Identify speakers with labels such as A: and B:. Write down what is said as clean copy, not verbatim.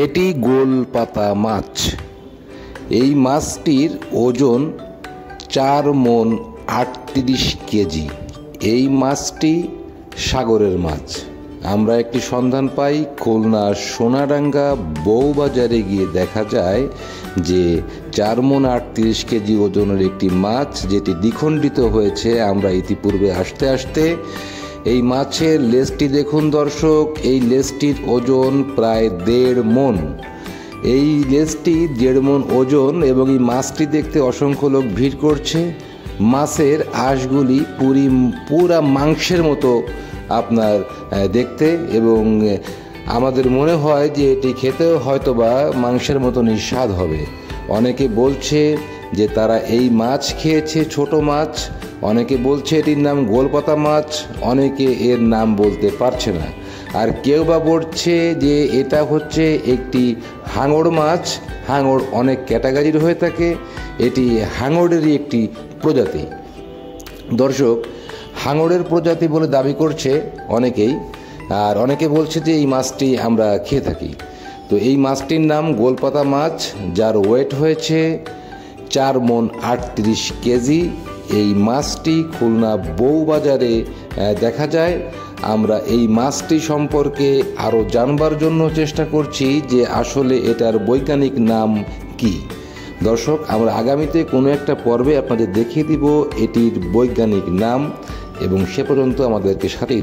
A: এটি গোলপাতা মাছ। এই মাছটির ওজন 4 মণ 38 কেজি। এই মাছটি সাগরের মাছ। আমরা একটি সন্ধান পাই খুলনার সোনাডাঙ্গা বউবাজারে গিয়ে দেখা যায় যে 4 মণ 38 কেজি ওজনের একটি মাছ, যেটি দ্বিখণ্ডিত হয়েছে। আমরা ইতিপূর্বে আসতে এই মাছের লেজটি দেখুন দর্শক, এই লেজটির ওজন প্রায় 1.5 মণ। এই লেজটি 1.5 মণ ওজন এবং এই মাছটি দেখতে অসংখ্য লোক ভিড় করছে। মাছের আঁশগুলি পুরা মাংসের মতো আপনার দেখতে, এবং আমাদের মনে হয় যে এটি খেতেও হয়তোবা মাংসের মতনই স্বাদ হবে। অনেকে বলছে যে তারা এই মাছ খেয়েছে, ছোট মাছ। অনেকে বলছে এটির নাম গোলপাতা মাছ, অনেকে এর নাম বলতে পারছে না। আর কেউ বা বলছে যে এটা হচ্ছে একটি হাঙড় মাছ। হাঙড় অনেক ক্যাটাগরির হয়ে থাকে, এটি হাঙড়েরই একটি প্রজাতি। দর্শক, হাঙড়ের প্রজাতি বলে দাবি করছে অনেকেই, আর অনেকে বলছে যে এই মাছটি আমরা খেয়ে থাকি। তো এই মাছটির নাম গোলপাতা মাছ, যার ওয়েট হয়েছে 4 মণ 38 কেজি। এই মাছটি খুলনা বউবাজারে দেখা যায়। আমরা এই মাছটি সম্পর্কে আরও জানবার জন্য চেষ্টা করছি যে আসলে এটার বৈজ্ঞানিক নাম কি। দর্শক, আমরা আগামীতে কোনো একটা পর্বে আপনাদের দেখিয়ে দিব এটির বৈজ্ঞানিক নাম, এবং সে পর্যন্ত আমাদেরকে সাথেই